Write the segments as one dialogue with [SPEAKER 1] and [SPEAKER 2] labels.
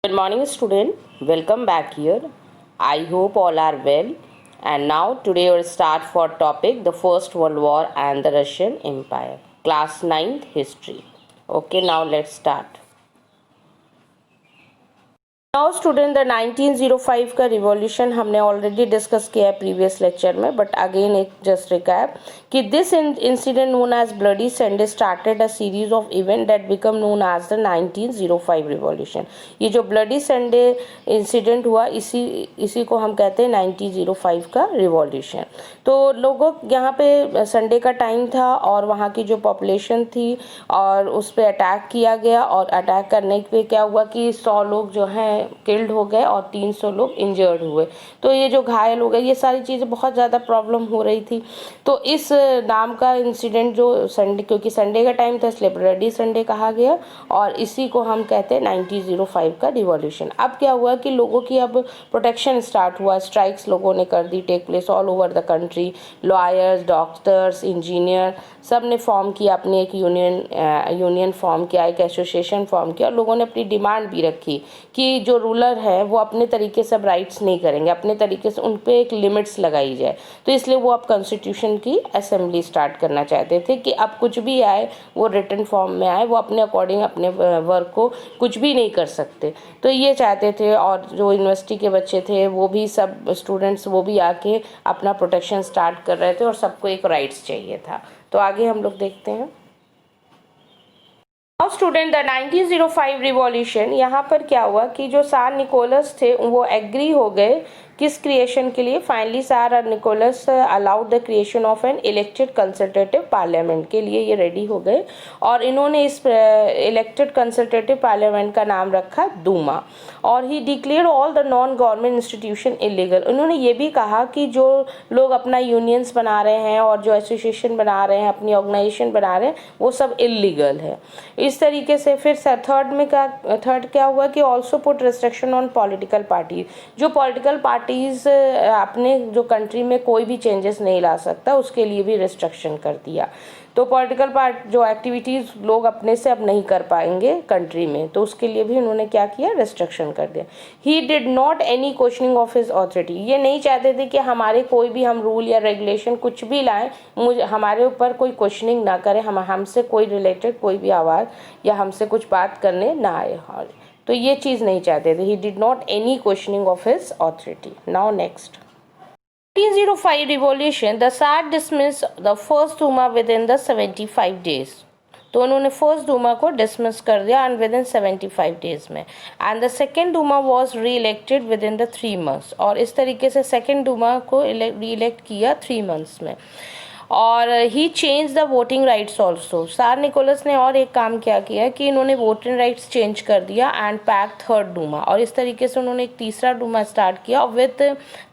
[SPEAKER 1] Good morning, student. Welcome back here. I hope all are well. And now today we'll start for topic the First World War and the Russian Empire. Class 9th History. Okay, now let's start. Now student the 1905 का revolution हमने already discuss किया है previous lecture में, but again एक just recap कि this incident known as bloody Sunday started a series of event that became known as the 1905 revolution. ये जो bloody Sunday incident हुआ इसी को हम कहते हैं 1905 का रिवॉल्यूशन। तो लोगों यहाँ पे संडे का टाइम था और वहाँ की जो पॉपुलेशन थी और उस पर अटैक किया गया, और अटैक करने पे क्या हुआ कि 100 लोग जो हैं किल्ड हो गए और 300 लोग इंजर्ड हुए। तो ये जो घायल हो गए, ये सारी चीज़ें बहुत ज़्यादा प्रॉब्लम हो रही थी। तो इस नाम का इंसिडेंट जो संडे, क्योंकि संडे का टाइम था इसलिए ब्लडी संडे कहा गया, और इसी को हम कहते हैं 1905 का रिवॉल्यूशन। अब क्या हुआ कि लोगों की अब प्रोटेक्शन स्टार्ट हुआ, स्ट्राइक्स लोगों ने कर दी take place all over the country. Lawyers, doctors, engineer सब ने फॉर्म किया, अपनी एक यूनियन फॉर्म किया, एक एसोसिएशन फॉर्म किया, और लोगों ने अपनी डिमांड भी रखी कि जो रूलर है वो अपने तरीके से अब राइट्स नहीं करेंगे, अपने तरीके से उन पे एक लिमिट्स लगाई जाए। तो इसलिए वो अब कॉन्स्टिट्यूशन की असेंबली स्टार्ट करना चाहते थे कि अब कुछ भी आए वो रिटन फॉर्म में आए, वो अपने अकॉर्डिंग अपने वर्क को कुछ भी नहीं कर सकते। तो ये चाहते थे, और जो यूनिवर्सिटी के बच्चे थे वो भी, सब स्टूडेंट्स वो भी आके अपना प्रोटेक्शन स्टार्ट कर रहे थे, और सबको एक राइट्स चाहिए था। तो आगे हम लोग देखते हैं। नाउ स्टूडेंट द 1905 रिवॉल्यूशन, यहाँ पर क्या हुआ कि जो सार निकोलस थे वो एग्री हो गए किस क्रिएशन के लिए। Finally tsar Nicholas allowed the creation of an elected consultative parliament के लिए ये रेडी हो गए, और इन्होंने इस इलेक्टेड कंसल्टेटिव पार्लियामेंट का नाम रखा दूमा। और he declare all the non government institution illegal. उन्होंने ये भी कहा कि जो लोग अपना यूनियंस बना रहे हैं और जो एसोसिएशन बना रहे हैं, अपनी ऑर्गेनाइजेशन बना रहे हैं, वो सब इलीगल है। इस तरीके से फिर थर्ड क्या हुआ कि also put restriction on political party. जो पॉलिटिकल पार्टीज अपने जो कंट्री में कोई भी चेंजेस नहीं ला सकता, उसके लिए भी रिस्ट्रिक्शन कर दिया। तो पॉलिटिकल पार्ट जो एक्टिविटीज़ लोग अपने से अब नहीं कर पाएंगे कंट्री में, तो उसके लिए भी उन्होंने क्या किया, रिस्ट्रिक्शन कर दिया। He did not any questioning of his authority. ये नहीं चाहते थे कि हमारे कोई भी हम रूल या रेगुलेशन कुछ भी लाएं, हमारे ऊपर कोई क्वेश्चनिंग ना करे, हमसे कोई रिलेटेड कोई भी आवाज़ या हमसे कुछ बात करने ना आए। तो ये चीज़ नहीं चाहते थे। He did not any questioning of his authority. Now next 1905 revolution, the Tsar dismissed the first Duma within the 75 days. तो उन्होंने फर्स्ट डूमा को डिसमिस कर दिया एंड विद इन 75 डेज में, and the second Duma was री elected with in the 3 months। और इस तरीके से सेकेंड डूमा को री इलेक्ट किया 3 months में। और he change the voting rights also. Tsar Nicholas ने और एक काम क्या किया कि इन्होंने वोटिंग राइट्स चेंज कर दिया एंड पैक थर्ड डूमा, और इस तरीके से उन्होंने एक तीसरा डूमा स्टार्ट किया विद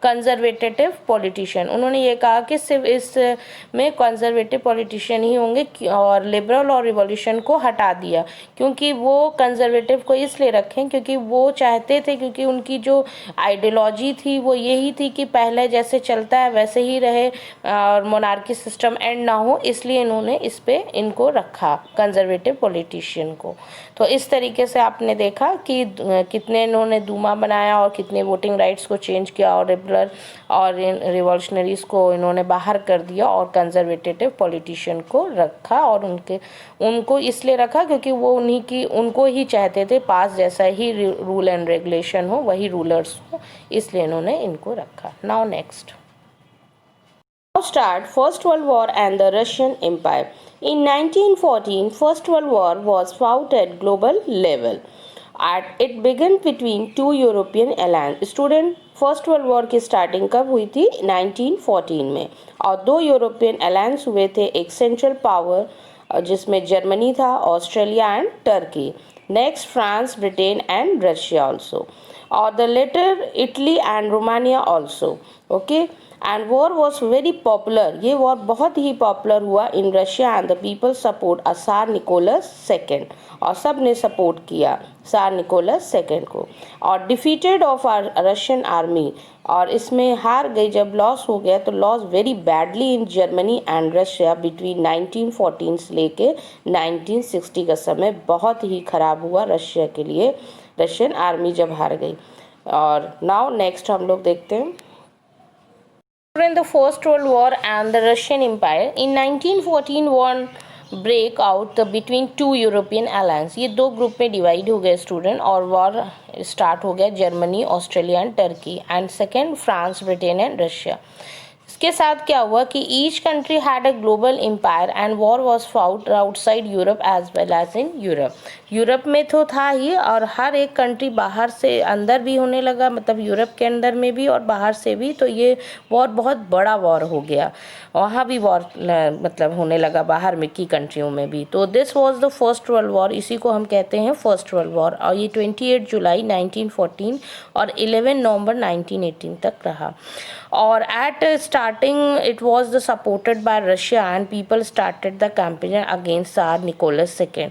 [SPEAKER 1] कंजर्वेटिव पॉलिटिशियन। उन्होंने ये कहा कि सिर्फ इस में कंजर्वेटिव पॉलिटिशियन ही होंगे, और लिबरल और रिवॉल्यूशन को हटा दिया, क्योंकि वो कंजर्वेटिव को इसलिए रखें क्योंकि वो चाहते थे, क्योंकि उनकी जो आइडियोलॉजी थी वो यही थी कि पहले जैसे चलता है वैसे ही रहे और मोनार्की सिस्टम एंड ना हो, इसलिए इन्होंने इस पे इनको रखा कंजर्वेटिव पॉलिटिशियन को। तो इस तरीके से आपने देखा कि कितने इन्होंने दूमा बनाया और कितने वोटिंग राइट्स को चेंज किया, और लिबरल और रिवॉल्यूशनरीज को इन्होंने बाहर कर दिया और कंजर्वेटिव पॉलिटिशियन को रखा। और उनको इसलिए रखा क्योंकि वो उनको ही चाहते थे पास जैसा ही रूल एंड रेगुलेशन हो, वही रूलर्स हो, इसलिए इन्होंने इनको रखा। Now next start First World War and the Russian Empire. In 1914, First World War was fought at global level. It began between two European alliances. Student, first world war की starting कब हुई थी? 1914 में, और 2 यूरोपियन अलायंस हुए थे। एक central power जिसमें जर्मनी था, Australia and Turkey, next France, Britain and Russia also, और the latter Italy and Romania also. Okay, and war was very popular. ये वॉर बहुत ही पॉपुलर हुआ in Russia, and the people support tsar Nicholas second, और सब ने support किया सार निकोलस सेकेंड को। और defeated of our Russian army, और इसमें हार गई। जब लॉस हो गया तो loss very badly in Germany and Russia between 1914 से लेके 1960 का समय बहुत ही खराब हुआ रशिया के लिए, रशियन आर्मी जब हार गई। और नाउ नेक्स्ट हम लोग देखते हैं during the First World War and the Russian Empire in 1914 war break out between two European allies। ये दो ग्रुप में डिवाइड हो गए स्टूडेंट और वॉर स्टार्ट हो गया Germany Australia and Turkey and second France Britain and Russia. इसके साथ क्या हुआ कि each country had a global empire and war was fought outside Europe as well as in Europe. Europe में तो था ही और हर एक कंट्री बाहर से अंदर भी होने लगा, मतलब यूरोप के अंदर में भी और बाहर से भी। तो ये वॉर बहुत बड़ा वॉर हो गया, वहाँ भी वॉर मतलब होने लगा बाहर में की कंट्रियों में भी। तो this was the first world war, इसी को हम कहते हैं फर्स्ट वर्ल्ड वॉर। और ये 28 जुलाई 1914 और 11 नवंबर 1918 तक रहा। और at starting it was the supported by Russia and people started the campaign against Tsar Nicholas II।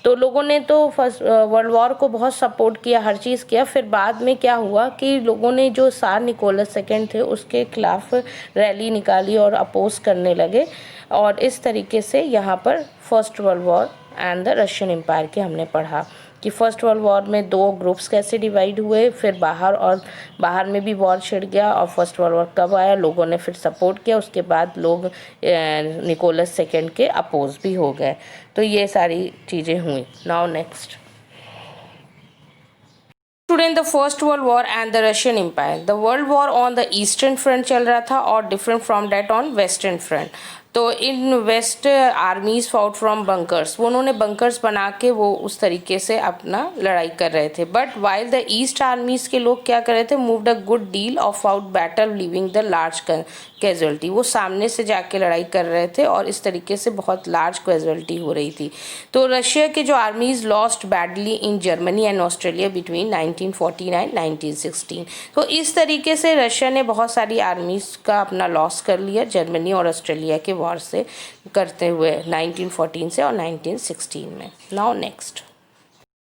[SPEAKER 1] तो लोगों ने तो फर्स्ट वर्ल्ड वॉर को बहुत सपोर्ट किया, हर चीज़ किया। फिर बाद में क्या हुआ कि लोगों ने जो Tsar निकोलस II थे उसके खिलाफ रैली निकाली और अपोज करने लगे। और इस तरीके से यहाँ पर first world war and the Russian empire के हमने पढ़ा कि फर्स्ट वर्ल्ड वॉर में दो ग्रुप्स कैसे डिवाइड हुए, फिर बाहर में भी वॉर छिड़ गया। और फर्स्ट वर्ल्ड वॉर कब आया, लोगों ने फिर सपोर्ट किया, उसके बाद लोग निकोलस II के अपोज भी हो गए। तो ये सारी चीज़ें हुई। Now next student, the first world war and the Russian empire. The world war on the eastern front चल रहा था और different from that on western front. तो in west armies fought from bunkers, वो उन्होंने बंकर्स बना के वो उस तरीके से अपना लड़ाई कर रहे थे। बट वाइल द ईस्ट आर्मीज के लोग क्या कर रहे थे, moved a good deal of out battle leaving the large casualty. वो सामने से जाके लड़ाई कर रहे थे और इस तरीके से बहुत लार्ज कैजुअलिटी हो रही थी। तो रशिया के जो आर्मीज lost badly in Germany and Australia between 1914 and 1916। तो इस तरीके से रशिया ने बहुत सारी आर्मीज का अपना लॉस कर लिया जर्मनी और ऑस्ट्रेलिया के वॉर से करते हुए 1914 से और 1916 में। Now next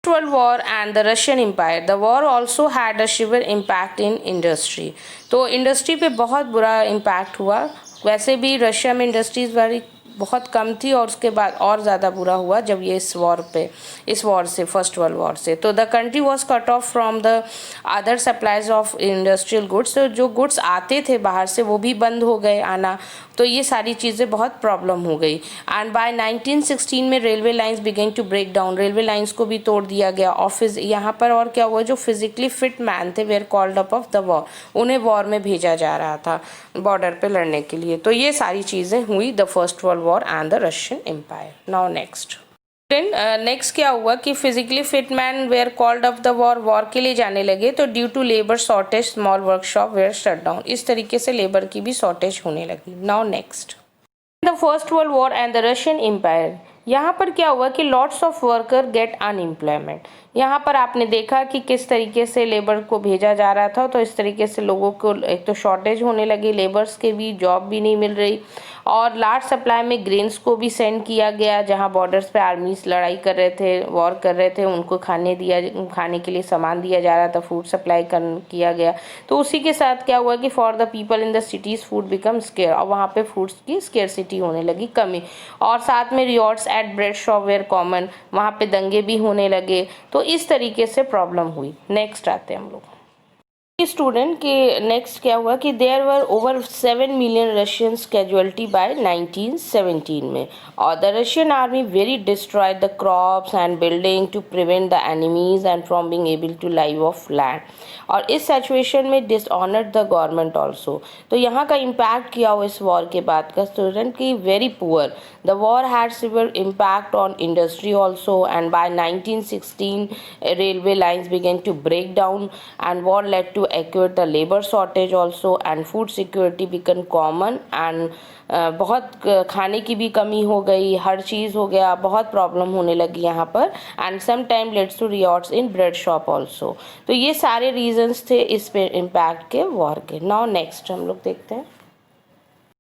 [SPEAKER 1] World War and the Russian Empire. The war also had a severe impact in industry. तो इंडस्ट्री पे बहुत बुरा इम्पैक्ट हुआ। वैसे भी रशिया में इंडस्ट्रीज बहुत कम थी और उसके बाद और ज़्यादा बुरा हुआ जब ये इस वॉर से फर्स्ट वर्ल्ड वॉर से। तो the country was cut off from the other supplies of industrial goods. तो जो गुड्स आते थे बाहर से वो भी बंद हो गए आना। तो ये सारी चीज़ें बहुत प्रॉब्लम हो गई। एंड बाय 1916 में railway lines began to break down, railway lines को भी तोड़ दिया गया। ऑफिस यहाँ पर और क्या हुआ, जो फिजिकली फिट मैन थे where called up of the war, उन्हें वॉर में भेजा जा रहा था बॉर्डर पे लड़ने के लिए। तो ये सारी चीज़ें हुई the first world war and the Russian empire. Now next next क्या हुआ कि physically fit man were called off the war के लिए जाने लगे। तो due to labour shortage small workshop were shut down, इस तरीके से लेबर की भी शॉर्टेज होने लगी। Now next the first world war and the Russian empire. यहाँ पर क्या हुआ कि lots of worker get unemployment. यहाँ पर आपने देखा कि किस तरीके से लेबर को भेजा जा रहा था। तो इस तरीके से लोगों को एक तो शॉर्टेज होने लगी, लेबर्स के भी जॉब भी नहीं मिल रही। और लार्ज सप्लाई में ग्रेन्स को भी सेंड किया गया, जहाँ बॉर्डर्स पे आर्मीज लड़ाई कर रहे थे, वॉर कर रहे थे, उनको खाने के लिए सामान दिया जा रहा था, फूड सप्लाई किया गया। तो उसी के साथ क्या हुआ कि for the people in the cities food become square, और वहाँ पे फूड्स की स्केयरसिटी होने लगी, कमी। और साथ में riots at bread shop were common, वहाँ पे दंगे भी होने लगे। तो इस तरीके से प्रॉब्लम हुई। नेक्स्ट आते हैं हम लोग स्टूडेंट के नेक्स्ट क्या हुआ कि there were over 7 million Russians casualty by 1917 में। और the Russian army very destroyed the crops and building to prevent the enemies and from being able to live off land. और इस सिचुएशन में dishonoured the government also. तो यहाँ का impact किया हुआ इस वॉर के बाद का स्टूडेंट की very poor. The war had severe impact on industry also and by 1916 railway lines began to break down and war led to acute the labor shortage also and food security become common and बहुत खाने की भी कमी हो गई, हर चीज़ हो गया, बहुत प्रॉब्लम होने लगी यहाँ पर। And some time let's to riots in bread shop also. तो ये सारे रीजंस थे इस पे इम्पैक्ट के वॉर के। नाउ नेक्स्ट हम लोग देखते हैं